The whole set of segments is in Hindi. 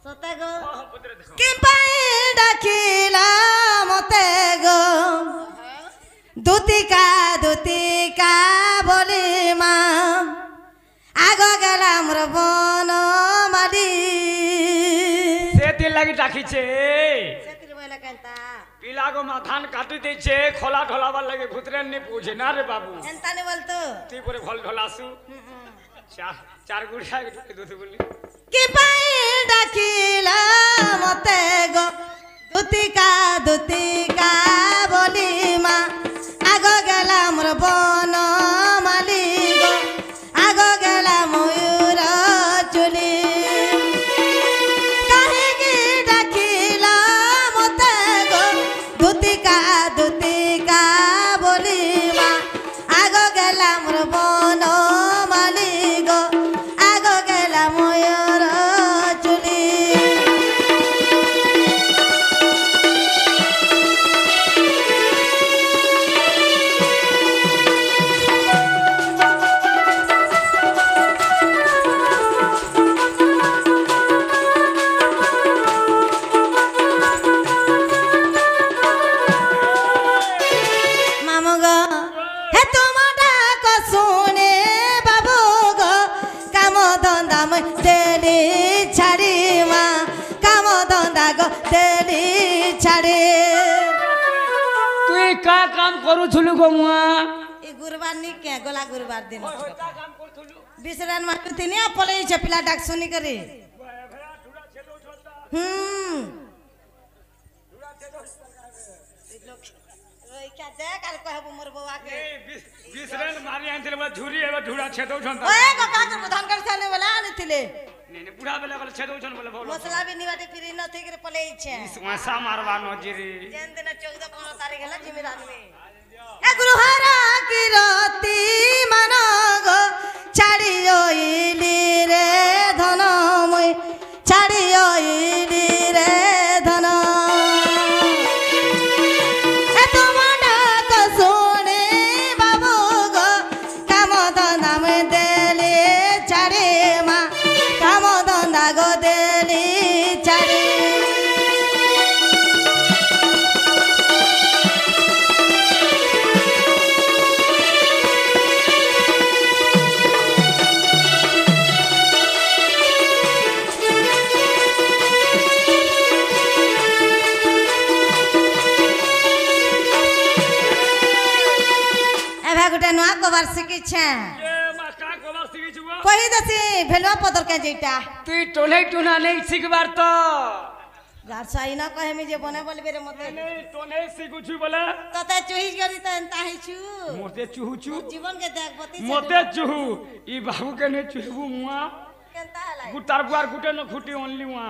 सते गो कि पाई डाकिला मते गो दुतिका बोली माँ आगो गेला मोर बन माली सेती लगी डाकी छे सेतिर बोले केनता पिला गो माथान काटी दे छे खोला ढोलावा लगे भुतरे ने पूछे ना रे बाबू एंता ने बोलतो ती परे खोल ढोलासु चार गुड़िया के दूध बोली कि पाई डाकिला मते गो दुतिका बोली माँ आगो गेला मोर बन माली गो आगो गेला मयूर चुली काहेकि डाकिला मते गो दुतिका बोली माँ आगो गेला मोर बन माली गो आगो गेला मयूर चुली का काम करू छुलु गो मुआ ए गुरुवार नी के गोला गुरुवार दिन बिसरन माटू तिनी अपले छ पिला डाक सुनी करे रोई क्या दे काल कहबो मोर बउआ के बिसरन मारी आनथिले बा झुरी एबा ढुड़ा छेदौ छन ओए कका के बुधान कर थाने वाला आनथिले ने बुढ़ा बेला वाला छेदौ छन बोले बोलो मसला भी निवाटे फिरी न थी करे पले छ वसा मारवा न जिरी जेन दिन 14 15 तारीख हला जिमिरान में ए गुरुहारा की राती मानो गो छाड़ियो इली रे धन মই छाड़ियो इली रे धन ए तुम्हारा को सुने बाबू गो काम धंधा में देले छाड़े माँ काम धंधा गो देली छाड़े गुटे नुआ कबार सिकी छे ये मा का कोबार सिगी छुआ कहि दसी भेलवा पदर के जेटा तू टोले टुना नहीं सिखबार तो गार साई ना कहे मी जे बने बोलबे रे मते नहीं टोले सिखु छु बोले तते चुही गरी त एंता ही छु मोते चुहु छु जीवन के देख बती मोते चुहु ई बाबू के ने चुहबु मुआ केनता हलाई गुटार बुआर गुटे न खुटी ओनली मुआ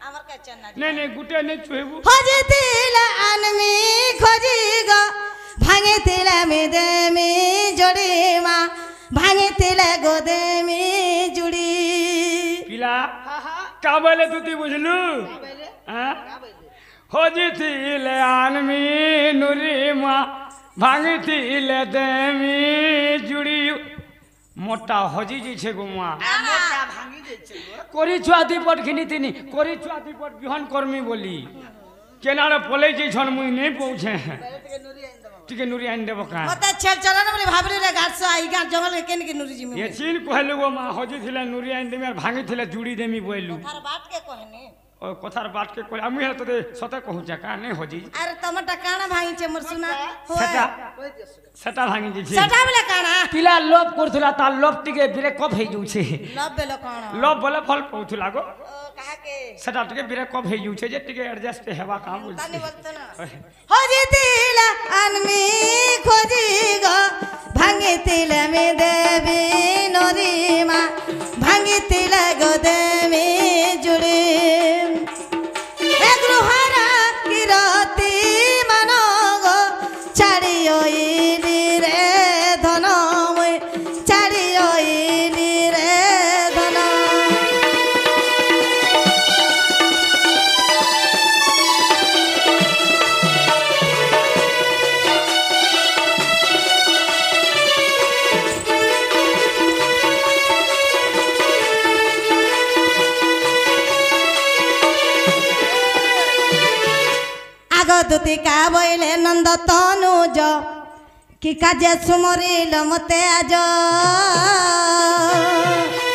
हमर के चन्ना नहीं गुटे नहीं चुहबु खोजी तिल अनमी खोजी गो भांगे तिल में दे में जोड़ी मां भांगे तिल गोदे में जुड़ी पिला का बोले तू ती बुझलू हां खोजी तिल आनमी नुरी मां भांगी तिल देमी जुड़ी मोटा हजी जी छे गुमा मोटा भांगी जे छे कोरी छुआती पट खिनी तिनी कोरी छुआती पट बिहन कर्मी बोली केनारे पले जी छन मुई नहीं पहुंचे टिके नुरी आइन देबो का मते छेल चलन बोले भाबरी रे गाछ आई गा जंगल के केन के नुरी जी में ये चीन कहलु गो मां हजी थिले नुरी आइन देमी और भांगी थिले जुड़ी देमी बोलू थार बात के कहने ओ कथार बात के कोई आमी तो दे सते कहू जा का नहीं हजी अरे टमाटा काना भांगी छे मोर सुना सेटा सेटा भांगी जी छे सेटा बोले काना पिला लोभ करथुला ता लोभ टिके बिरे कब हे जू छे लब बेलो काना लोभ बोले फल पहुथुला गो कहा के सेटा टिके बिरे कब हे जू छे जे टिके एडजस्ट हेवा काम बोल तानी बोलतो ना खोजी तिल अनमी खोजी गो भांगी तिल में देवी नोरी मां भांगी तिल गो देवी जुड़ी ए गृहरा की राती मानो गो छाड़ियो इली रे धन মই छाड़ियो इली रे धन দুতিকা বইলে নন্দ তনুজ কি কাজে সুমরিল মতে আজ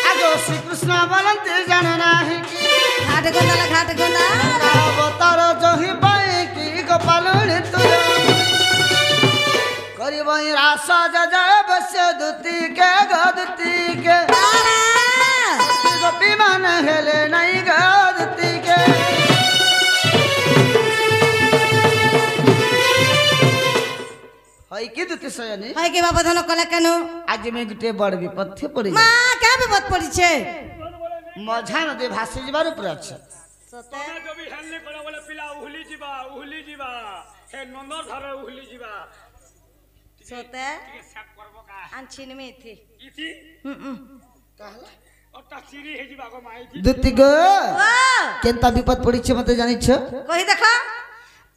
আগো শ্রীকৃষ্ণ বলন্তি জানে নাহি কি ঘাট গোন্দাল ঘাট গোন্দাল অবতার জহি পাই কি গোপালুনি তুই করিবই রাস জয় বস্য দুতিকে গো দুতিকে গোপী মান হেলে নাই গো দুতিকে হয় কি দুতি সয়নি হয় কি বাবা ধন কলে কেন আজ আমি গোটে বড় বিপদে পড়ি মা কে বিপদ পড়িছে মঝা নদী ভাসি যাবার উপরে আছে সতে ତମେ ଯଦି ହେଲେ କଣ ବୋଲେ ପିଲା ଉହୁଲି ଯିବା ହେ ନନ୍ଦର ଧାରେ ଉହୁଲି ଯିବା ସତେ ଟିକେ ସେଟ୍ କରବ କା আনছিনি মেথি ଇଥି কাহলা ଅଟା ଚିରି ହେଇଯିବା ଗো ମାଇଥି দুতি গো ও কেনতা বিপদ পড়িছে মতে জানিছ কহি দেখো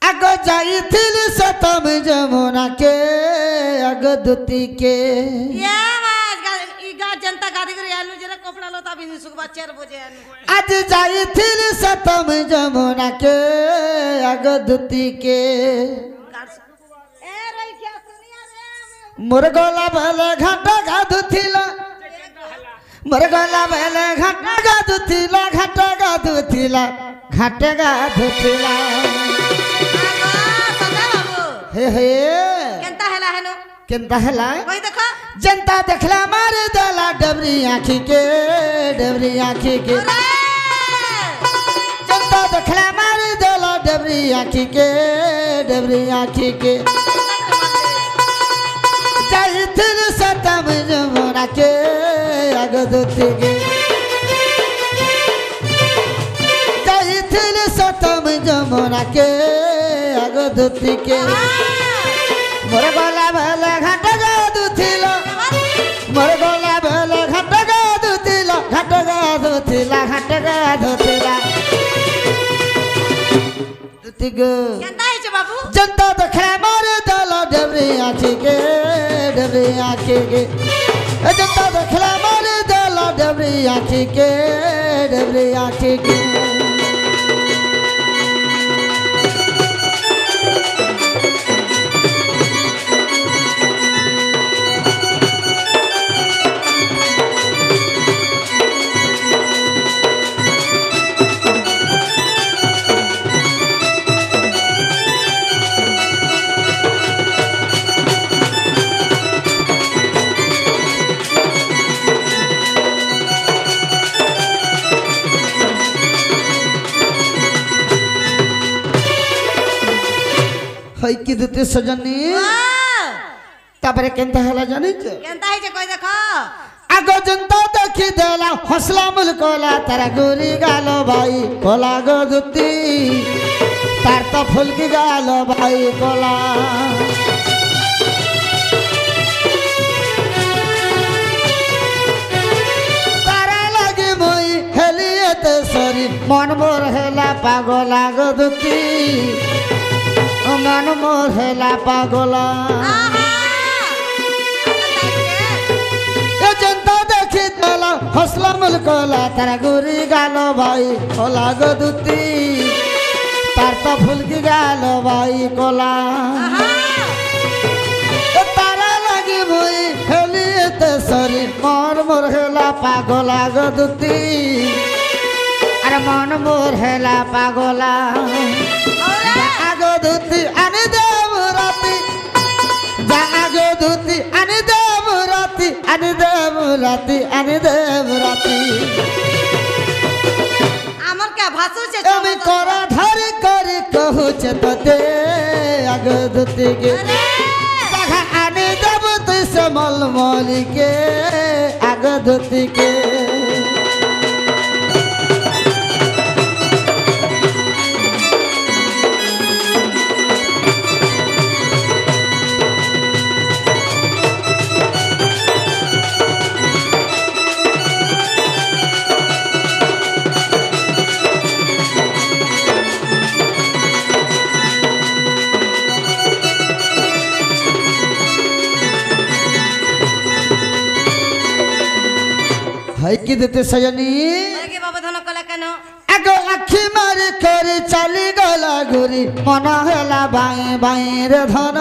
আগ যাইছিল সতম যমুনাকে আগ দুতিকে ইয়া মাস ই গা জনতা গাদি করে আলু জেরা কপড়া লতা বিনি সুকবা 4 বজে আনু আজ যাইছিল সতম যমুনাকে আগ দুতিকে এ রই কি শুনিয়া রে মোর গলা বেলে ঘাটা গাধুথিলা মোর গলা বেলে ঘাটা গাধুথিলা ঘাটা গাধুথিলা ঘাটে গাধুথিলা সদা বাবু হে হে কেনতা হেলা হেনো কেনতা হেলা কহি দেখো जनता देखला मार दला डबरी आँखी के जनता देखला मार दला डबरी आँखी के जाइथिल सतम जमुना के अगदुती के जाइथिल सतम जमुना के अगदुती के मोर गला भला घाट गादुथिला मोर गला भला घाट गादुथिला दुति गो কেনতা হইছে বাবু जनता देखला मार दला डबरी आँखी के जनता देखला मार दला डबरी आँखी के হয় কি দুতি সজনী তারপরে কেনতা হেলা জানিছ কেনতা হইছে কই দেখো আগ জনতা দেখি দেলা হসলা মুল কলা তারা গুরি গাল ভাই কলা গো দুতি তার তো ফুলকি গাল ভাই কলা তারা লাগে মই হেলিয়েতে সরি মন মোর হেলা পাগলা গো দুতি মন মোর হেলা পাগলা जनता देखी तला हौसला मुल कोला तारा गुरी गालो भाई कोला गो दुती तार तो फुलकी गालो भाई कोला तारा लगी भई हेली ते सरी मोर मोर हेला पागला गो दुती अरे मन मोर हेला पागला जागो दुती आने देव राती जागो दुती आने देव राती आने देव राती আমার কে ভাসুছে আমি করা ধারি করে কহুছে তোতে আগ দুতি গে দেখা আনে দেব তুই সে মলমলিকে আগ দুতি কে হয় কি দিতে সজনী কি বাবা ধন কলা কেন आगो आखि मारी कर चली गला गोरी मन हेला बाई बाई रे धन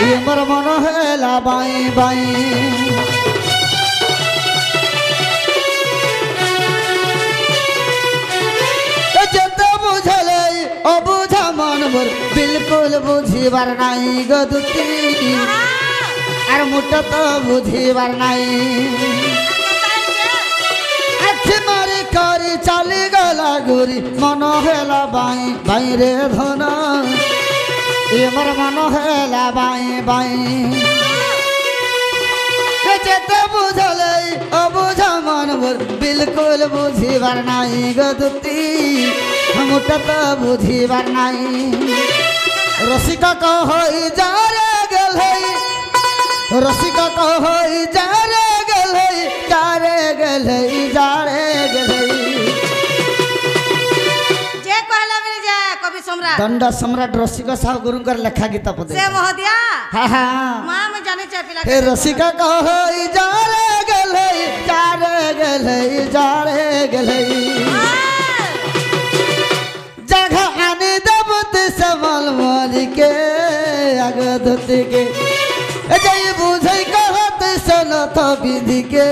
ये मोर मन हेला बाई बाई जेते बुझले अबुझा मन मोर बिल्कुल बुझिबार नाई गदुती আর মুটা তো বুঝিবার নাই আখি মারি করি চালি গলা গুরি মন হেলা বাই বাই রে ধন এমর মন হেলা বাই বাই যেতে বুঝলে অবুঝা মন মোর বিলকুল বুঝিবার নাই গদুতি মুটা তো বুঝিবার নাই রসিকা কহই যারে গেলে रसिका कहोई जारे गलई जारे गलई जारे गलई जे कहला मिल जा कवि सम्राट दंड सम्राट रसिका साहब गुरुंकर लेखा गीता पदे से महोदया हां हां मां में जाने चाहे पिला हे रसिका कहोई जारे गलई जारे गलई जारे गलई जगह आने दबत समल मालिके अगदत के जय बुझै कहत सनत विधि के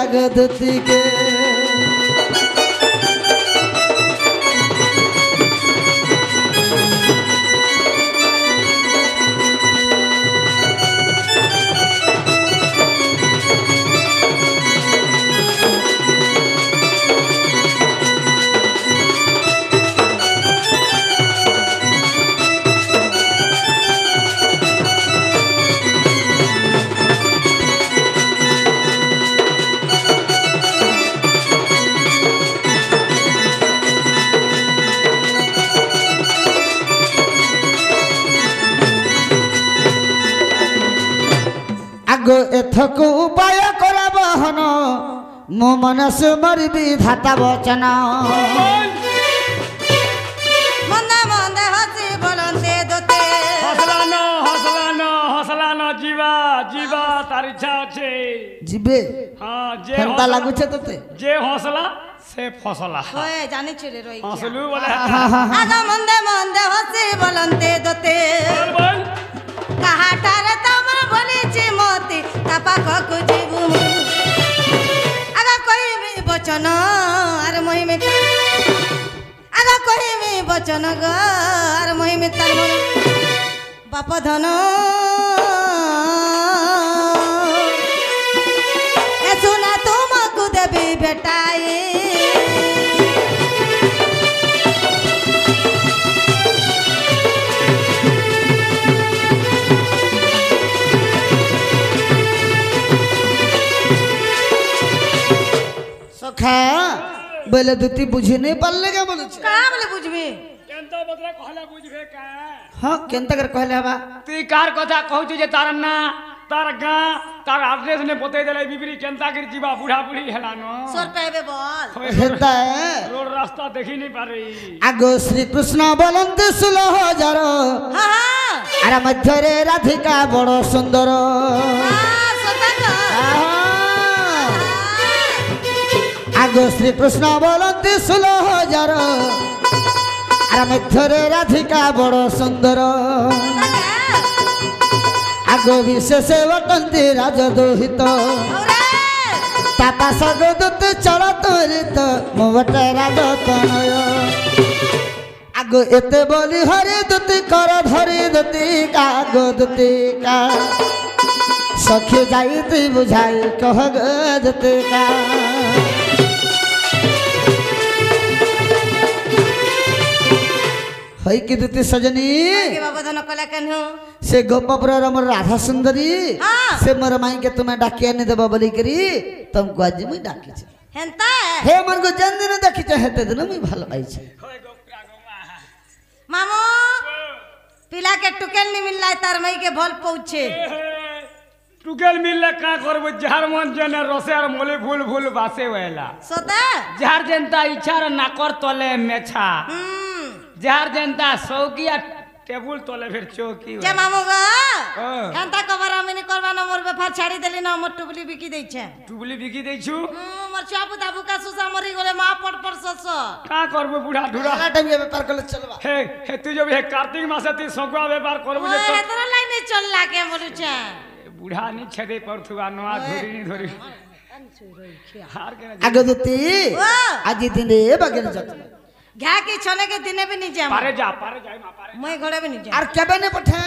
अगदती के आगो एथको उपाय करा बहन मो मनस मर विधाता वचन मंदे मंदे हसी बोलंते दोते हसला न जीवा जीवा तार इच्छा আছে जिबे हां जे केनता लागु छे तते जे हसला से फसला ओए जाने चले रोई हसलू बोले आगा मंदे मंदे हसी बोलंते दोते बोल काहाटारे तमर बोलीची मोती तापा खकु जीवु आगा कहिबी बचन आर मोहि में आगा कहिबी बचन ग आर मोहि में तार मन बाप धन ए सुना तुमको देवी बेटाई सखा बोले दुती बुझी नहीं पाले का बोले छे का बोले बुझबी केनता बदला कहला बुझबे का हां केनता कर कहले हबा तू कार कथा कहू जे तार ना तार गां तार एड्रेस ने बतै देले बिबरी केनता कर जीवा बूढ़ा बूढ़ी हेला न सर पेबे बोल हेता रोड रास्ता देखी नहीं पा रही आगो श्री कृष्ण बोलंत 16000 हां हां अरे मध्य रे राधिका बड़ सुंदर हां सतंग आगो श्री कृष्ण बोलंत 16000 अरे मध्य रे राधिका बड़ सुंदर आगो विशेष वटंती राजदोहित तापा सगदूत चल तोरित मोवट राजतनय आगो एते बोली हरि दूती कर धरी दूती का गो दूती का सखी जाई तु बुझाई कह गो दूती का हई कि दूती सजनी के बाबा धन कला कन्हु से गोपपुर मोर राधा सुंदरी हाँ। से मोर माई के तुम्हें डाकिया नहीं देबा बोली करी तुमको आज मुई डाकी छे हेंता हे मन को जन दिन देखी छे हेते दिन मुई भालो आई छे मामो पिला के टुकेल नहीं मिल रहा तार मई के भल पहुंचे टुकेल मिलले का करबो जार मन जने रसे और मोले फूल फूल बासे वेला सोता जार जनता इच्छा नाकर तले मेछा जार जनता सौकिया টেবুল তলে ফের চৌকি যে মামু গো ও। এন্তা কবার আমি নি করবা না মোর বেফার ছাড়ি দেলি না মোর টুবলি বিকি দেইছে টুবলি বিকি দেইছু মোর চাপু দাবু কা সুসা মরি গলে মা পড় পড় সস কা করব বুড়া ঢুরা সারাটা বিয়ে ব্যাপার করলে চলবা হে হে তুই যদি হে কার্তিক মাসে তুই সগুয়া ব্যাপার করবু ও যে তোর এতরা লাইনে চললা কে বলুছে বুড়া নি ছেড়ে পড়থুবা নোয়া ধরি নি ধরি হার কেন আগদতি ও আজি দিনে বাগের যত ঘা কি ছনে কে দিনে বি নি যাম পারে যাই মা পারে মই ঘরে বি নি যাম আর কেবে নে পঠা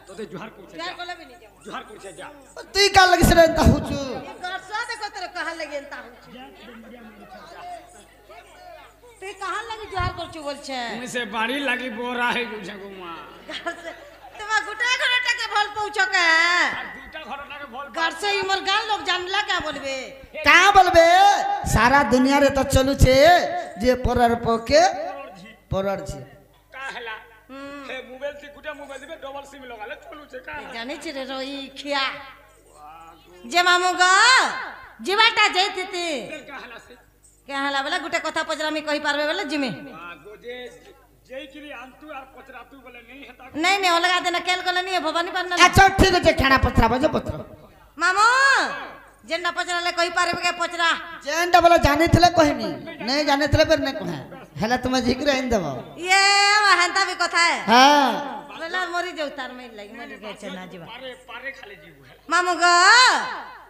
তোতে জোহার করছে ঘা কলে বি নি যাম জোহার করছে যা তুই কাল লাগিস রে তা হুচু গরসা দেখো তোর কাহার লাগি এন্তা হচ্ছে তুই কাহার লাগি জোহার করছু বলছে তুমি সে বাড়ি লাগি বোরা হে গুছে গো মা তোমার গোটা ঘরটাকে ভাল পৌঁছ কে আর দুইটা ঘরটাকে ভল घर से इमर गान लोग जानला क्या बोलबे কা বলবে সারা দুনিয়ারে তো চলুছে যে পরার পকে পরার ছে কা হেলা হে মোবাইল থেকে গুটা মোবাইল দিবে ডবল সিম লাগালে চলুছে কা जाने छिरे रोई खिया जे मामू ग जीवाटा जैती ती কা হেলা সে के हला बेला गुटे कथा पजरा में कहि पारबे बेला जिमे गोजे যেই কিরি আনতু আর পচরাতু বলে নেই হেতা नहीं नहीं अलगा देना केल कोले नहीं भवानी पारना আচ্ছা ঠিক আছে খানা পত্রা বাজে পত্র मामू जेन्ना पचरा ले कहि पारबे के पचरा যেনটা বলে জানিଥିଲେ কহিনি নেই জানিଥିଲେ ফের না কহে হেলা তুমি জিগরে আইন দেব ये हंता भी कथा है হ্যাঁ बेला मरी जाऊ तार में लगी मरी गए चना जीवा পারে পারে খালি জীবু হে मामू ग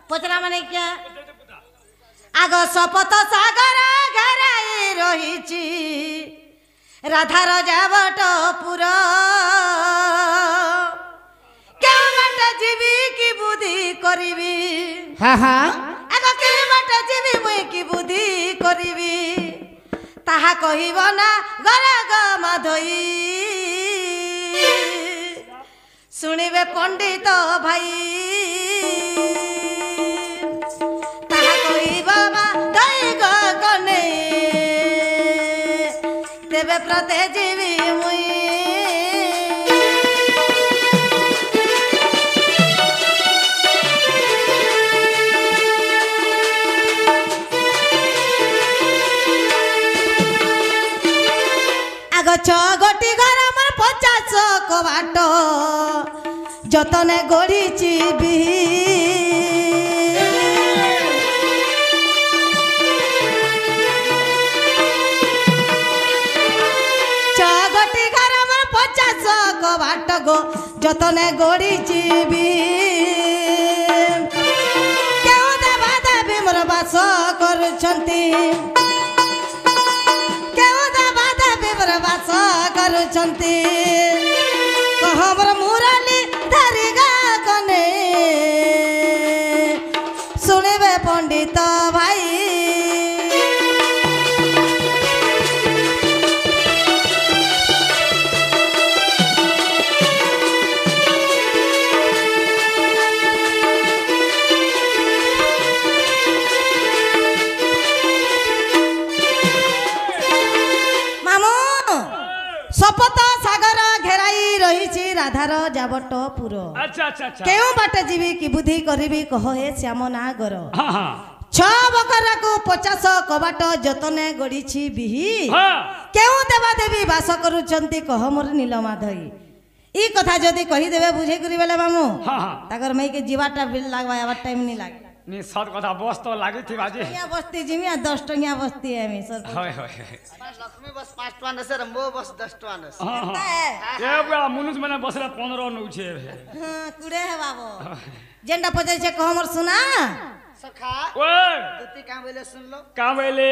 पचरा माने क्या आग सपत सागर घराई रहिछि राधार जाबट पुर केउ बाट जीवी की बुद्धि करिबी হ্যাঁ হ্যাঁ आग केउ बाट जीवी मुई की बुद्धि करिबी ताहा कहिब ना गरग माधई सुनिबे पंडित भाई ताहा कहिब माधई गगने तेबे प्रते जीवी मुई आग छगटी घर আমার 50 কবাট যতনে গড়িছি বি ছগটি ঘর আমার 50 কবাট গো যতনে গড়িছি বি কেউ দেবা দেবী মোর বাস করছন্তি बास करुछंती कहमर मुरली धरी गा कने सुनिबे पंडित भाई सपत सागर घेराई रही राधार जाबट पुर अच्छा अच्छा अच्छा केउ बाटे जीवी की बुद्धि करिबी कह हे श्याम नागर हां हां छ बकरा को 50 कबाट जतने गड़ीछि बिही हां केउ देवा देवी बास करूचंती कह मोर नीलमाधई ई कथा जदी कहि देबे बुझे करी बेले मामू हां हां तागर मई के जीवाटा बिल लागवा आवर टाइम नहीं लागे नी सत कथा बस तो लागी थी बाजी यहाँ बस्ती जिमिया 10 टंगिया बस्ती है मी सर होय होय लक्ष्मी बस 5 टका नसे रंबो बस 10 टका नसे हां पता हां है ए बुआ मुनुस मने बसला 15 नउछे हां कुड़े है बाबू जेंडा पजे छे कह मोर सुना सखा ओए तुती का बोले सुन लो का बेले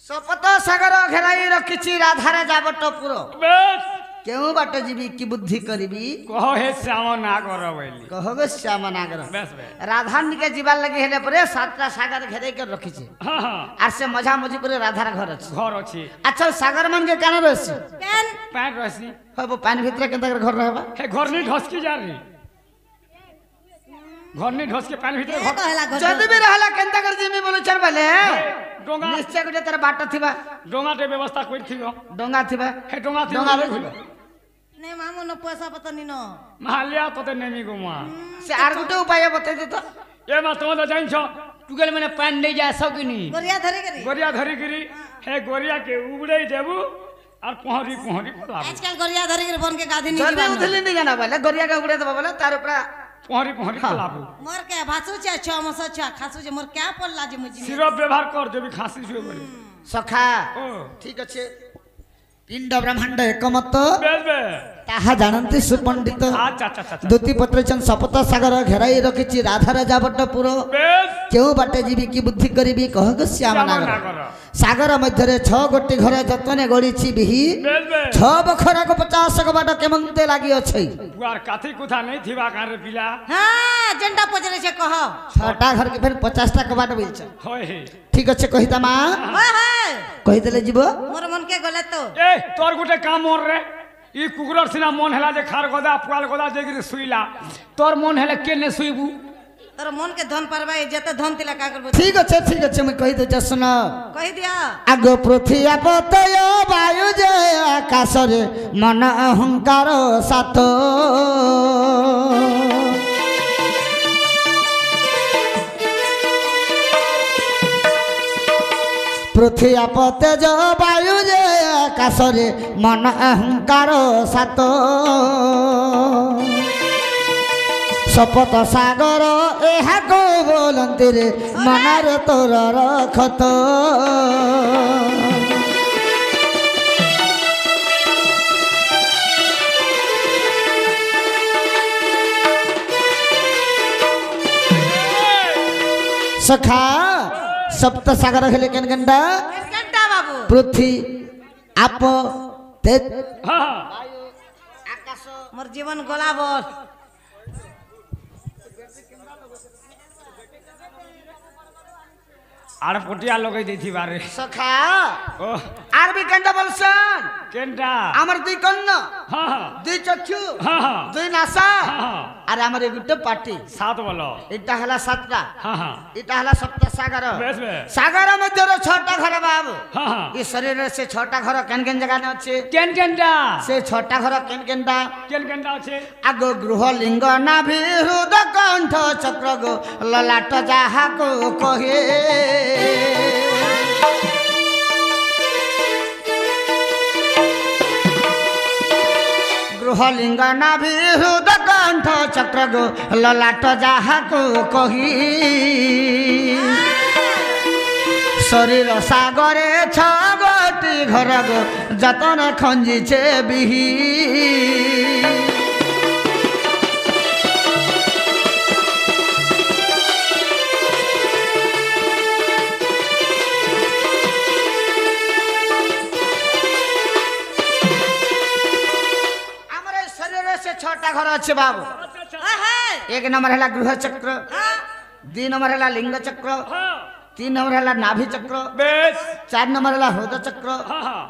सपत सागर घेराई रखिछि राधारे जाबट पुर बस केउ बाटे जीवी की बुद्धि करिबी कह हे श्याम ना कर बेली कहबे श्याम नागर बस बस राधानी के जीवार लगे हेले परे 7टा सागर घेराई कर रखिछि हां हां আর সে মজা মজি করে রাধার ঘর আছে घर अछि আচ্ছা সাগর মান কে কেন রয়েছে কেন पैंट रसी হবো পানি ভিতরে কেন তার ঘর रहबा हे घर नहीं ढस के जा रही घर नहीं ढस के पानी भीतर के घर कहला घर যদি বি रहला কেন তার জিমি বলে চল বলে डोंगा নিশ্চয় গুটে তার বাট থিবা डोंगा टे व्यवस्था कोइ थिगो ডোঙ্গা থিবা हे डोंगा थी डोंगा डोंगा नहीं मामू न पैसा पता नहीं न महालिया तो नेमी गुमा সে আর গুটে উপায় বতাই দে তো ए मा तो जाइन छ टुगेल मैंने पानी नहीं जा सकिनी गोरिया धरे करी गोरिया धरी गिरी हे गोरिया के उबड़े देबू আর পহরি পহরি পলাবো आजकल गरिया धरी के बन के गाधी नहीं যদি जीवन উঠলি নি জানা বলে গরিয়া কে উড়ে দেব বলে তার উপরে পহরি পহরি পলাবো मोर के भासु छ छ मस छ खासु छ मोर क्या पल्ला जे मुजी সিরপ ব্যবহার কর দেবি খাসি শুয়ে বলে সখা ও ঠিক আছে পিণ্ড ব্রহ্মাণ্ড একমত বেশ বে তাহা জানନ୍ତି সুপণ্ডিত আচ্ছা আচ্ছা আচ্ছা দূতি পত্রচন সপত সাগর ঘেরাই রখিছি রাধা রাজা বট্টপুর বেশ কেউ বাটে ଯିବି কি বুদ্ধি করিবি কহগ শ্যাম নাগর সাগর মধ্যে ছ গোটি ঘরে যতনে গড়িছি বিহি বেশ বে ছ বখরাক 50 বাট কেমন্তে লাগি আছে বুয়ার কাথি কথা নেই থিবা কারে পিলা हां जेंडा पजरे छे कह ছটা ঘর কে ফের 50 টা কবাট বলছ হয় হে ঠিক আছে কহিতা মা हां हां কহিদেলে যাব मोर मन के गले तो এ তোর গোটে কাম মর রে ই কুকুরর সিনা মন হেলা যে খার গদা পুয়াল গদা দেখি শুইলা তোর মন হেলে কেনে শুইবু तोर मन के धन परबा जते धन तिला का करबो ঠিক আছে মুই কহি দউছ শুন कहि दिया আগ পৃথিবী পতয় বায়ু যে আকাশরে মন অহংকার সাত পৃথিবী পতেজ বায়ু যে আকাশরে মন অহংকার সাত শপথ সাগর এহাকো বলନ୍ତି রে মନରେ তোর রখত সখা সপ্ত সাগর হেলে কেন গন্ডা घंटा बाबू পৃথ্বী আপ তেজ হ্যাঁ मोर जीवन गोला बोल আর পটিয়া লগাই দেইথিবারে সখা ও আর বি কেনটা বলছন কেনটা আমার দুই কন্ন হ্যাঁ হ্যাঁ দুই চক্ষু হ্যাঁ হ্যাঁ দুই নাসা হ্যাঁ আর আমার গুটে পাটি সাত বলো এটা হলা সাতটা হ্যাঁ হ্যাঁ এটা হলা সপ্ত সাগর বেশ বেশ সাগর মধ্যে ছটা ঘর বাবু হ্যাঁ হ্যাঁ এই শরীরে সে ছটা ঘর কেন কেন জায়গা আছে কেন কেনটা সে ছটা ঘর কেন কেনটা কেন কেনটা আছে আগ গৃহ লিঙ্গ নাভি হৃদ কণ্ঠ চক্র গো ললাট যাহাকো কহে গৃহলিঙ্গ নাভি হৃদ কণ্ঠ চক্র গো ললাট যাহাকো কহি শরীর সাগরে ছগটি ঘর গো যতনে খঞ্জিছে বিহি আমার এই শরীরে সে ছটা ঘর আছে বাবু हां हां এক নম্বর হলা গৃহ চক্র हां দুই নম্বর হলা লিঙ্গ চক্র হ্যাঁ তিন নম্বর হলা নাভি চক্র বেশ চার নম্বর হলা হৃদ চক্র হ্যাঁ হ্যাঁ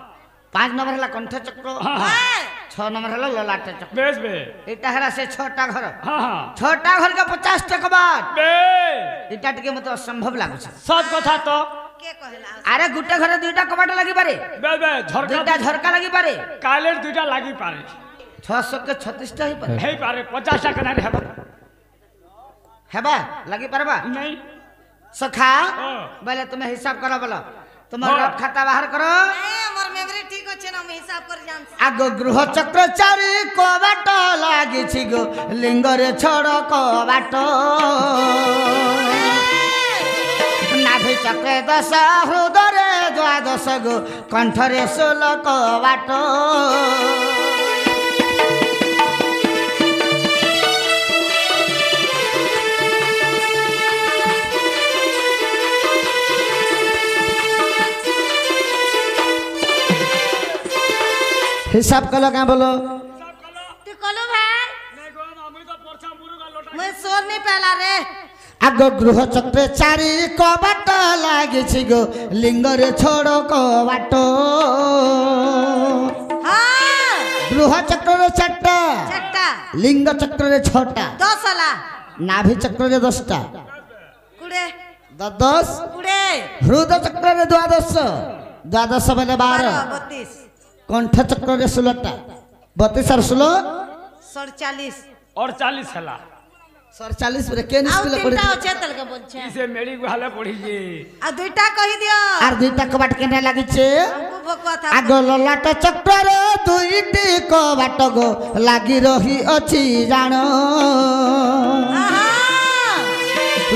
5 নম্বর হলা কণ্ঠ চক্র হ্যাঁ হ্যাঁ 6 নম্বর হলা ললাট চক্র বেশ বেশ এটা হলা সে ছটা ঘর হ্যাঁ হ্যাঁ ছটা ঘরকে 50 টাকা বাট বেশ এটা টিকে মতে অসম্ভব লাগুছে সৎ কথা তো के कहला আরে গুটে ঘরে দুইটা কবাট লাগি পারে বেশ বেশ ঝরকা দুইটা ঝরকা লাগি পারে কালের দুইটা লাগি পারে 600 কে 36 টা হই পারে হেই পারে 50 টাকা না হেবা হেবা লাগি পারবা নাই সখা ও। বলে তুমি হিসাব করো বলো তোমার হ্যাঁ। রব খাতা বাহার করো ए मोर मेमोरी ठीक होचे ना मैं हिसाब कर जान আগ গৃহ চক্র চারি কবাট লাগিছি গো লিঙ্গরে ছড় কবাট নাভি চক্রে 10 হৃদরে 12 গো কণ্ঠরে 16 কবাট হিসাব কলো কে বলো तू कलो भाई নাই গো আমি তো পরছা মুরগা লোটা मैं सोर नहीं पहला रे আগ গৃহ চক্রে চারি কবাট লাগিছি গো লিঙ্গরে ছড় কবাট हां গৃহ চক্রে 4টা चट्टा লিঙ্গ চক্রে 6টা 10 वाला নাভি চক্রে 10টা कुड़े 10 कुड़े হৃদ চক্রে 12 12 বলে 12 32 কণ্ঠ চক্রে 16টা 32 আর 16 47 और 40 হেলা 47 পরে কেন आउ স্কুলে तीनटा পড়ি होचे तल के बोलछे ইসে মেড়ি গুহালে পড়ি যে आ दुईटा कहि दियो আর দুইটা কবাট কেনে লাগিছে हमको କଥା আগ ললাট চক্রের দুইটি কবাট গো লাগি রহি অছি জাণ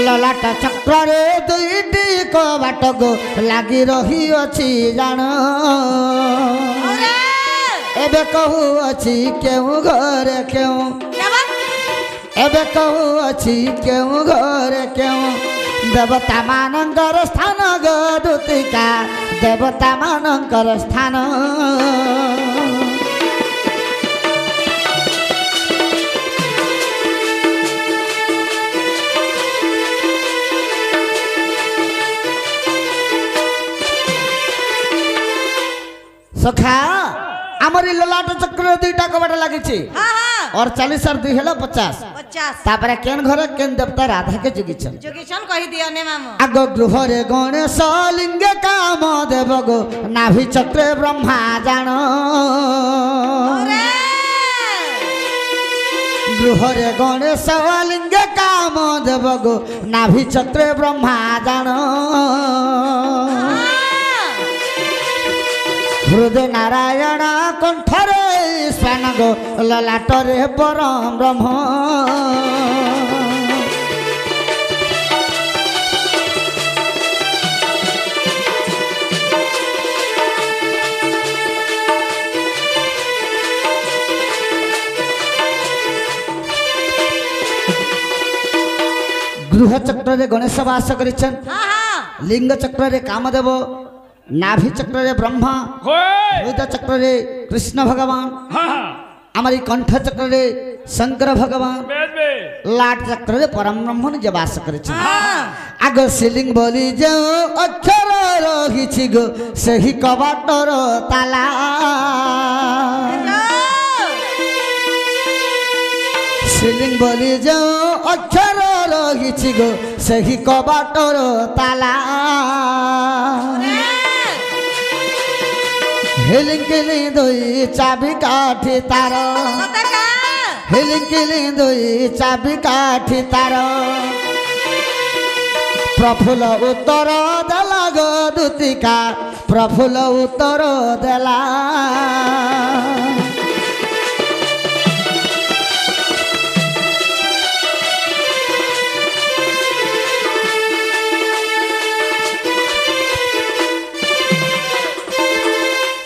ললাট চক্রে দুইটি কবাট গো লাগি রহি অছি জাণ এবে কহু অছি কেউ ঘরে কেউ এবে কহু অছি কেউ ঘরে কেউ দেবতা মানঙ্কর স্থান গো দুতিকা দেবতা মানঙ্কর স্থান সখা আমার ললাট চক্র দুইটা কবাট লাগিছে और 40 और 2 हेलो 50 तापरे केन घरे केन देवता राधा के जुगिछन कहि दियो ने मामू आगो गृह रे गणेश लिंग काम देव गो नाभि चक्रे ब्रह्मा जान गृह रे गणेश लिंग काम देव गो नाभि चक्रे ब्रह्मा जान हृदय नारायण कंठरे स्वान गो ललाटरे परम ब्रह्म गृह चक्र गणेश वास करिछन लिंग चक्र कामदेव नाभि चक्र ब्रह्मा हृदय चक्र कृष्ण भगवान हमारी कंठ चक्र शंकर भगवान लाट चक्र परम ब्रह्म निज वास करिछन आग सिलिंग बोली जो अक्षर रहिछि गो सही कबाटर ताला सिलिंग बोली जो अक्षर रहिछि गो सही कबाटर ताला हिलिंग किली दुई चाबी काठी तार हिलिंग किली दुई चाबी काठी तार प्रफुल्ल उत्तर देला गो दूतिका प्रफुल्ल उत्तर देला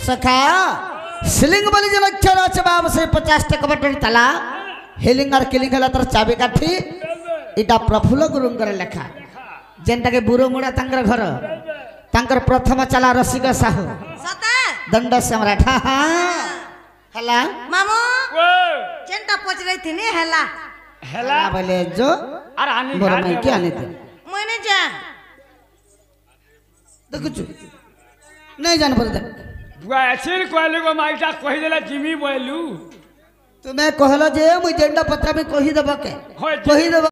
सखा सिलिंग बोली जन अक्षर আছে বাবা সেই 50 টা কবাটের তালা হিলিং আর কিলিং হলা তার চাবি কাঠি এটা প্রফুল্ল গুরুঙ্গর লেখা যেনটাকে বুড়োমুড়া তাঙ্গর ঘর তাঙ্গর প্রথম চালা রসিক সাহু সতা দণ্ড সম্রাট হলা মামু যেনটা পচরাই থিনি হেলা হেলা বলে जो আর আনি বড় মাই কি আনি দে মনে যা দেখুছু नहीं जान पर देख बुआ ऐसे कहले गो माइटा कहि देला जिमी बोलू तुम्हें कहलो जे मुई जेंडा पत्रा में कहि देबो के होय कहि देबो